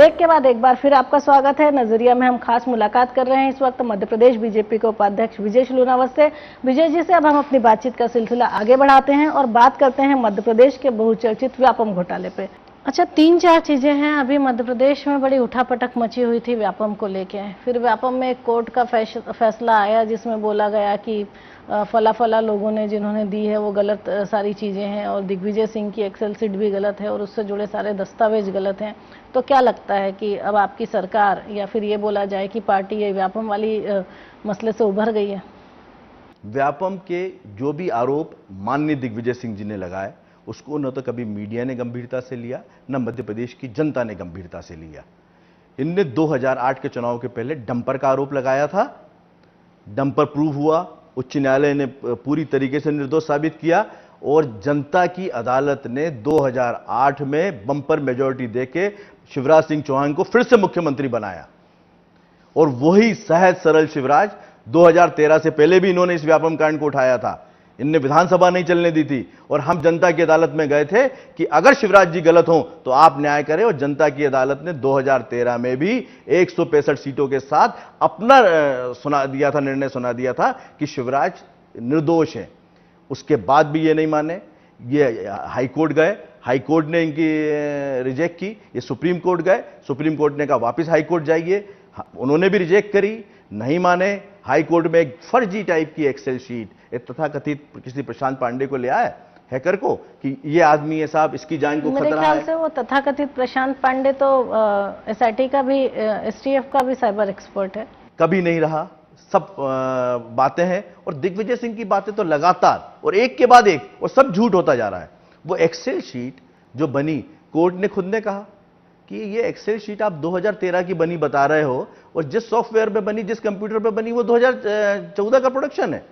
Break के बाद एक बार फिर आपका स्वागत है। नजरिया में हम खास मुलाकात कर रहे हैं इस वक्त मध्य प्रदेश बीजेपी के उपाध्यक्ष विजय लूनावत से। विजय जी से अब हम अपनी बातचीत का सिलसिला आगे बढ़ाते हैं और बात करते हैं मध्य प्रदेश के बहुचर्चित व्यापम घोटाले पे। अच्छा, 3-4 चीजें हैं। अभी मध्य प्रदेश में बड़ी उठापटक मची हुई थी व्यापम को लेके। फिर व्यापम में एक कोर्ट का फैसला आया जिसमें बोला गया कि फला लोगों ने जिन्होंने दी है वो गलत सारी चीजें हैं और दिग्विजय सिंह की एक्सेल सीट भी गलत है और उससे जुड़े सारे दस्तावेज गलत हैं। तो क्या लगता है कि अब आपकी सरकार या फिर ये बोला जाए कि पार्टी ये व्यापम वाली मसले से उभर गई है? व्यापम के जो भी आरोप माननीय दिग्विजय सिंह जी ने लगाए उसको न तो कभी मीडिया ने गंभीरता से लिया, न मध्य प्रदेश की जनता ने गंभीरता से लिया। इनने 2008 के चुनाव के पहले डंपर का आरोप लगाया था, डंपर प्रूव हुआ, उच्च न्यायालय ने पूरी तरीके से निर्दोष साबित किया और जनता की अदालत ने 2008 में बंपर मेजॉरिटी देके शिवराज सिंह चौहान को फिर से मुख्यमंत्री बनाया। और वही सहज सरल शिवराज 2013 से पहले भी इन्होंने इस व्यापम कांड को उठाया था। इनने विधानसभा नहीं चलने दी थी और हम जनता की अदालत में गए थे कि अगर शिवराज जी गलत हों तो आप न्याय करें। और जनता की अदालत ने 2013 में भी 165 सीटों के साथ अपना निर्णय सुना दिया था कि शिवराज निर्दोष हैं। उसके बाद भी ये नहीं माने, ये हाईकोर्ट गए, हाईकोर्ट ने इनकी रिजेक्ट की, ये सुप्रीम कोर्ट गए, सुप्रीम कोर्ट ने कहा वापस हाईकोर्ट जाइए, उन्होंने भी रिजेक्ट करी, नहीं माने। हाई कोर्ट में एक फर्जी टाइप की एक्सेल शीट एक तथाकथित किसी प्रशांत पांडे को ले आया हैकर को कि ये आदमी है साहब, इसकी जान को खतरा है। मेरे ख्याल से वो तथाकथित प्रशांत पांडे तो एसआईटी का भी, एसटीएफ का भी साइबर एक्सपर्ट है। कभी नहीं रहा, सब बातें हैं। और दिग्विजय सिंह की बातें तो लगातार और एक के बाद एक, और सब झूठ होता जा रहा है। वो एक्सेल शीट जो बनी, कोर्ट ने खुद ने कहा कि ये एक्सेल शीट आप 2013 की बनी बता रहे हो और जिस सॉफ्टवेयर पे बनी, जिस कंप्यूटर पे बनी, वो 2014 का प्रोडक्शन है।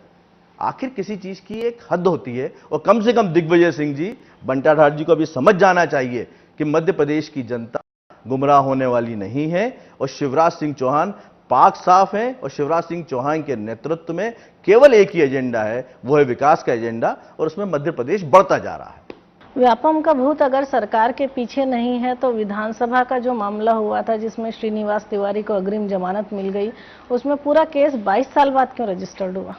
आखिर किसी चीज की एक हद होती है और कम से कम दिग्विजय सिंह जी, बंटा ठाकुर जी को भी समझ जाना चाहिए कि मध्य प्रदेश की जनता गुमराह होने वाली नहीं है। और शिवराज सिंह चौहान पाक साफ हैं और शिवराज सिंह चौहान के नेतृत्व में केवल एक ही एजेंडा है, वो है विकास का एजेंडा, और उसमें मध्य प्रदेश बढ़ता जा रहा है। व्यापम का भूत अगर सरकार के पीछे नहीं है तो विधानसभा का जो मामला हुआ था जिसमें श्रीनिवास तिवारी को अग्रिम जमानत मिल गई, उसमें पूरा केस 22 साल बाद क्यों रजिस्टर्ड हुआ?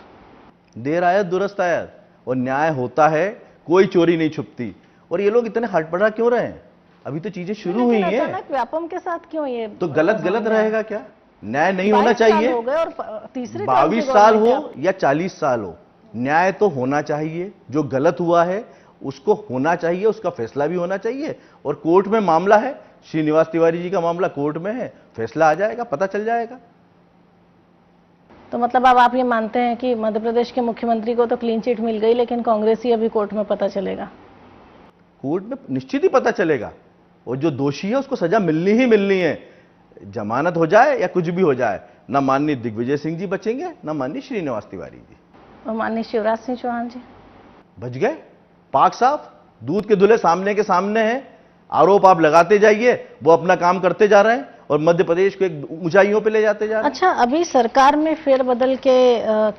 देर आयत दुरुस्त आयत, और न्याय होता है, कोई चोरी नहीं छुपती। और ये लोग इतने हटपटा क्यों रहे हैं? अभी तो चीजें शुरू हुई हैं। अचानक व्यापम के साथ क्यों ये? तो गलत रहेगा क्या? न्याय नहीं होना चाहिए? हो गए और तीसरे 22 साल हो या 40 साल हो, न्याय तो होना चाहिए। जो गलत हुआ है उसको होना चाहिए, उसका फैसला भी होना चाहिए। और कोर्ट में मामला है, श्रीनिवास तिवारी जी का मामला कोर्ट में है, फैसला आ जाएगा, पता चल जाएगा। तो मतलब अब आप ये मानते हैं कि मध्य प्रदेश के मुख्यमंत्री को तो क्लीन चिट मिल गई, लेकिन कांग्रेसी अभी कोर्ट में पता चलेगा? कोर्ट में निश्चित ही पता चलेगा, और जो दोषी है उसको सजा मिलनी ही मिलनी है, जमानत हो जाए या कुछ भी हो जाए। ना माननीय दिग्विजय सिंह जी बचेंगे, ना माननीय श्रीनिवास तिवारी जी। और माननीय शिवराज सिंह चौहान जी बच गए, पाक साफ, दूध के धुले सामने के सामने हैं। आरोप आप लगाते जाइए, वो अपना काम करते जा रहे हैं और मध्य प्रदेश को एक ऊंचाइयों पे ले जाते जा रहे हैं। अच्छा, अभी सरकार में फेरबदल के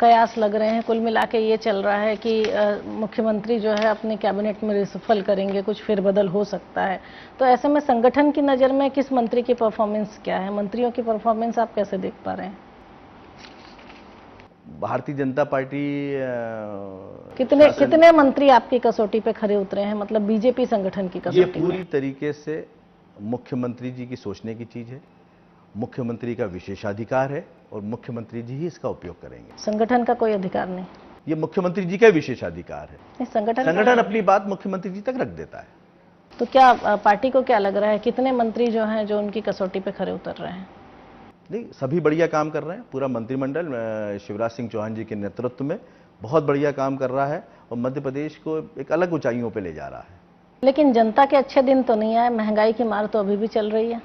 कयास लग रहे हैं। कुल मिला के ये चल रहा है कि मुख्यमंत्री जो है अपने कैबिनेट में रिसफल करेंगे, कुछ फेरबदल हो सकता है। तो ऐसे में संगठन की नजर में किस मंत्री की परफॉर्मेंस क्या है? मंत्रियों की परफॉर्मेंस आप कैसे देख पा रहे हैं? भारतीय जनता पार्टी कितने मंत्री आपकी कसौटी पे खरे उतरे हैं, मतलब बीजेपी संगठन की कसौटी? ये पूरी तरीके से मुख्यमंत्री जी की सोचने की चीज है, मुख्यमंत्री का विशेषाधिकार है और मुख्यमंत्री जी ही इसका उपयोग करेंगे। संगठन का कोई अधिकार नहीं? ये मुख्यमंत्री जी का विशेषाधिकार है। संगठन अपनी बात मुख्यमंत्री जी तक रख देता है। तो क्या पार्टी को क्या लग रहा है, कितने मंत्री जो हैं जो उनकी कसौटी पे खरे उतर रहे हैं? नहीं, सभी बढ़िया काम कर रहे हैं। पूरा मंत्रिमंडल शिवराज सिंह चौहान जी के नेतृत्व में बहुत बढ़िया काम कर रहा है और मध्य प्रदेश को एक अलग ऊंचाइयों पे ले जा रहा है। लेकिन जनता के अच्छे दिन तो नहीं आए, महंगाई की मार तो अभी भी चल रही है।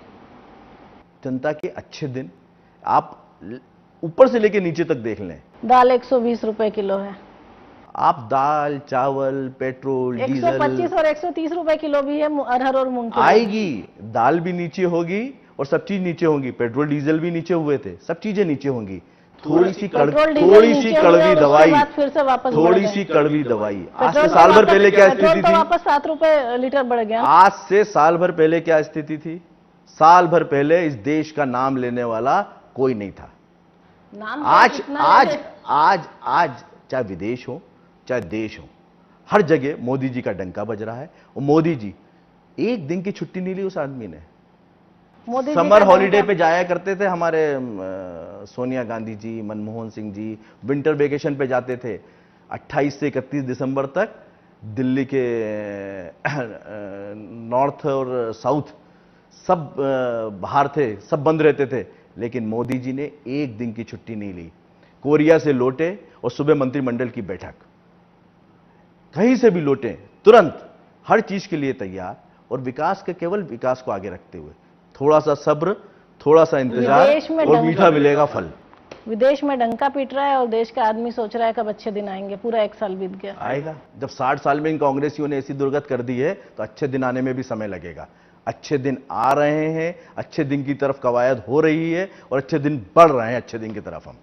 जनता के अच्छे दिन आप ऊपर से लेके नीचे तक देख लें। दाल 120 रुपए किलो है। आप दाल, चावल, पेट्रोल, डीजल 125 और 130 रुपए किलो भी है अरहर और मूंग की आएगी। दाल भी नीचे होगी और सब चीज नीचे होंगी। पेट्रोल डीजल भी नीचे हुए थे, सब चीजें नीचे होंगी। थोड़ी सी कड़वी दवाई, फिर से वापस थोड़ी सी कड़वी दवाई। आज से साल भर पहले क्या स्थिति थी? वापस 7 रुपए लीटर बढ़ गया। आज से साल भर पहले क्या स्थिति थी? साल भर पहले इस देश का नाम लेने वाला कोई नहीं था। नाम आज कितना आज है? आज आज चाहे विदेश हो चाहे देश हो, हर जगह मोदी जी का डंका बज रहा है। और मोदी जी, एक दिन की छुट्टी नहीं ली उस आदमी ने। मोदी जी समर का हॉलीडे डंका- पे जाया करते थे हमारे सोनिया गांधी जी, मनमोहन सिंह जी, विंटर वेकेशन पे जाते थे। 28 से 31 दिसंबर तक दिल्ली के नॉर्थ और साउथ सब बाहर थे, सब बंद रहते थे, लेकिन मोदी जी ने एक दिन की छुट्टी नहीं ली। कोरिया से लौटे और सुबह मंत्रिमंडल की बैठक, कहीं से भी लौटे तुरंत हर चीज के लिए तैयार, और विकास के केवल विकास को आगे रखते हुए। थोड़ा सा सब्र, थोड़ा सा इंतजार विदेश में और डंका- मीठा मिलेगा फल। विदेश में डंका पीट रहा है और देश का आदमी सोच रहा है कब अच्छे दिन आएंगे। पूरा 1 साल बीत गया। आएगा। जब 60 साल में इन कांग्रेसियों ने ऐसी दुर्गत कर दी है तो अच्छे दिन आने में भी समय लगेगा। अच्छे दिन आ रहे हैं, अच्छे दिन की तरफ कवायद हो रही है और अच्छे दिन बढ़ रहे हैं अच्छे दिन की तरफ हम।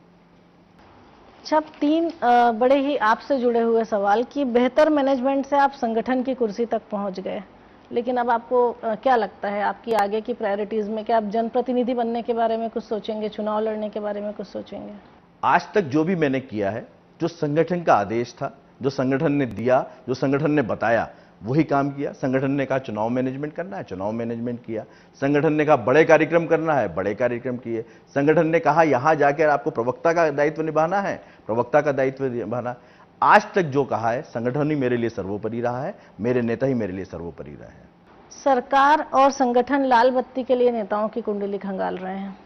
अच्छा, 3 बड़े ही आपसे जुड़े हुए सवाल कि बेहतर मैनेजमेंट से आप संगठन की कुर्सी तक पहुंच गए, लेकिन अब आपको क्या लगता है आपकी आगे की प्रायोरिटीज में? क्या आप जनप्रतिनिधि बनने के बारे में कुछ सोचेंगे, चुनाव लड़ने के बारे में कुछ सोचेंगे? आज तक जो भी मैंने किया है, जो संगठन का आदेश था, जो संगठन ने दिया, जो संगठन ने बताया, वही काम किया। संगठन ने कहा चुनाव मैनेजमेंट करना है, चुनाव मैनेजमेंट किया। संगठन ने कहा बड़े कार्यक्रम करना है, बड़े कार्यक्रम किए। संगठन ने कहा यहां जाकर आपको प्रवक्ता का दायित्व निभाना है, प्रवक्ता का दायित्व निभाना। आज तक जो कहा है, संगठन ही मेरे लिए सर्वोपरि रहा है, मेरे नेता ही मेरे लिए सर्वोपरि रहे हैं। सरकार और संगठन लाल बत्ती के लिए नेताओं की कुंडली खंगाल रहे हैं।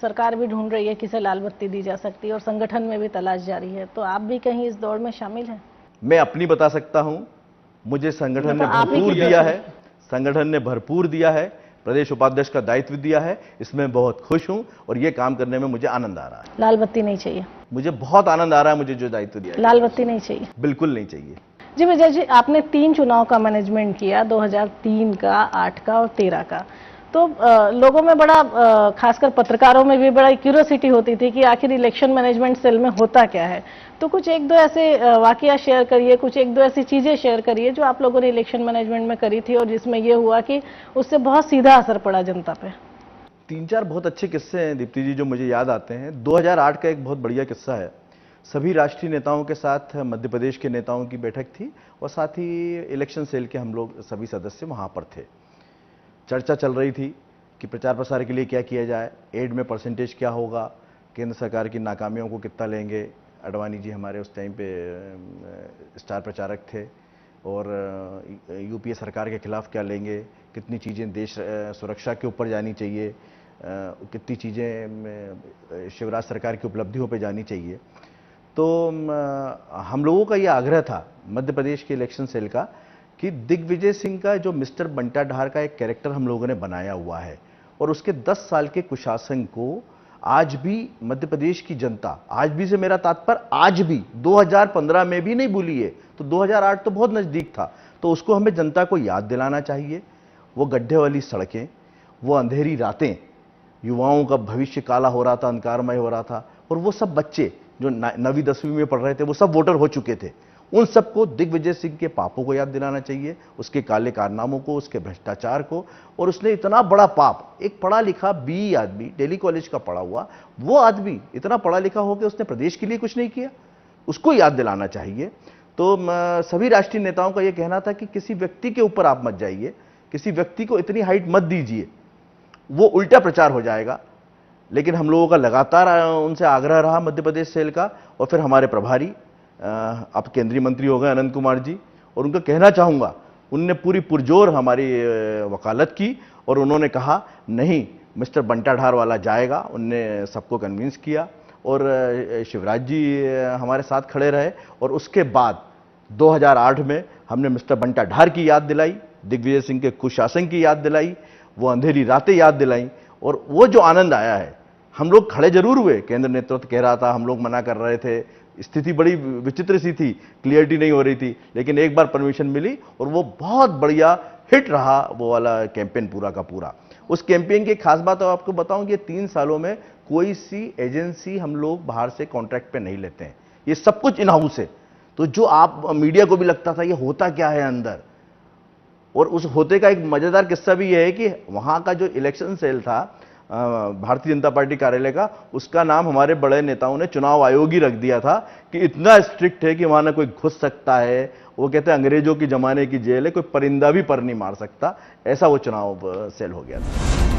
सरकार भी ढूंढ रही है किसे लाल बत्ती दी जा सकती है और संगठन में भी तलाश जारी है। तो आप भी कहीं इस दौड़ में शामिल हैं? मैं अपनी बता सकता हूं, मुझे संगठन ने आप ही भरपूर की दिया तरफ है, संगठन ने भरपूर दिया है, प्रदेश उपाध्यक्ष का दायित्व दिया है, इसमें बहुत खुश हूं और ये काम करने में मुझे आनंद आ रहा है। लाल बत्ती नहीं चाहिए? मुझे बहुत आनंद आ रहा है, मुझे जो दायित्व दिया है। लाल बत्ती नहीं चाहिए? बिल्कुल नहीं चाहिए। जी विजय जी, आपने 3 चुनाव का मैनेजमेंट किया, 2003 का, 8 का और 13 का। तो लोगों में बड़ा खासकर पत्रकारों में भी बड़ा क्यूरियोसिटी होती थी कि आखिर इलेक्शन मैनेजमेंट सेल में होता क्या है। तो कुछ 1-2 ऐसे वाकया शेयर करिए, कुछ 1-2 ऐसी चीजें शेयर करिए जो आप लोगों ने इलेक्शन मैनेजमेंट में करी थी और जिसमें ये हुआ कि उससे बहुत सीधा असर पड़ा जनता पे। 3-4 बहुत अच्छे किस्से हैं दीप्ति जी जो मुझे याद आते हैं। 2008 का एक बहुत बढ़िया किस्सा है। सभी राष्ट्रीय नेताओं के साथ मध्य प्रदेश के नेताओं की बैठक थी और साथ ही इलेक्शन सेल के हम लोग सभी सदस्य वहां पर थे। चर्चा चल रही थी कि प्रचार प्रसार के लिए क्या किया जाए, एड में परसेंटेज क्या होगा, केंद्र सरकार की नाकामियों को कितना लेंगे। अडवाणी जी हमारे उस टाइम पे स्टार प्रचारक थे, और यूपीए सरकार के खिलाफ क्या लेंगे, कितनी चीज़ें देश सुरक्षा के ऊपर जानी चाहिए, कितनी चीज़ें शिवराज सरकार की उपलब्धियों पे जानी चाहिए। तो हम लोगों का ये आग्रह था मध्य प्रदेश के इलेक्शन सेल का कि दिग्विजय सिंह का जो मिस्टर बंटा ढार का एक कैरेक्टर हम लोगों ने बनाया हुआ है और उसके 10 साल के कुशासन को आज भी मध्य प्रदेश की जनता, आज भी से मेरा तात्पर्य आज भी 2015 में भी नहीं भूली है, तो 2008 तो बहुत नजदीक था, तो उसको हमें जनता को याद दिलाना चाहिए। वो गड्ढे वाली सड़कें, वो अंधेरी रातें, युवाओं का भविष्य काला हो रहा था, अंधकारमय हो रहा था, और वो सब बच्चे जो 9वीं 10वीं में पढ़ रहे थे वो सब वोटर हो चुके थे। उन सबको दिग्विजय सिंह के पापों को याद दिलाना चाहिए, उसके काले कारनामों को, उसके भ्रष्टाचार को। और उसने इतना बड़ा पाप, एक पढ़ा लिखा बीई आदमी, दिल्ली कॉलेज का पढ़ा हुआ वो आदमी इतना पढ़ा लिखा हो कि उसने प्रदेश के लिए कुछ नहीं किया, उसको याद दिलाना चाहिए। तो सभी राष्ट्रीय नेताओं का यह कहना था कि किसी व्यक्ति के ऊपर आप मत जाइए, किसी व्यक्ति को इतनी हाइट मत दीजिए, वो उल्टा प्रचार हो जाएगा। लेकिन हम लोगों का लगातार उनसे आग्रह रहा मध्य प्रदेश सेल का, और फिर हमारे प्रभारी अब केंद्रीय मंत्री हो गए अनंत कुमार जी, और उनका कहना चाहूँगा उनने पूरी पुरजोर हमारी वकालत की और उन्होंने कहा नहीं मिस्टर बंटा ढार वाला जाएगा। उनने सबको कन्विंस किया और शिवराज जी हमारे साथ खड़े रहे, और उसके बाद 2008 में हमने मिस्टर बंटा ढार की याद दिलाई, दिग्विजय सिंह के कुशासन की याद दिलाई, वो अंधेरी रातें याद दिलाई, और वो जो आनंद आया है, हम लोग खड़े जरूर हुए, केंद्र नेतृत्व कह रहा था, हम लोग मना कर रहे थे, स्थिति बड़ी विचित्र सी थी, क्लियरिटी नहीं हो रही थी, लेकिन एक बार परमिशन मिली और वो बहुत बढ़िया हिट रहा वो वाला कैंपेन पूरा का पूरा। उस कैंपेन की खास बात तो आपको बताऊं कि 3 सालों में कोई सी एजेंसी हम लोग बाहर से कॉन्ट्रैक्ट पे नहीं लेते हैं, ये सब कुछ इन हाउस है। तो जो आप मीडिया को भी लगता था ये होता क्या है अंदर, और उस होते का एक मजेदार किस्सा भी यह है कि वहां का जो इलेक्शन सेल था भारतीय जनता पार्टी कार्यालय का, उसका नाम हमारे बड़े नेताओं ने चुनाव आयोग ही रख दिया था कि इतना स्ट्रिक्ट है कि वहां ना कोई घुस सकता है। वो कहते हैं अंग्रेजों की जमाने की जेल है, कोई परिंदा भी पर नहीं मार सकता, ऐसा वो चुनाव सेल हो गया था।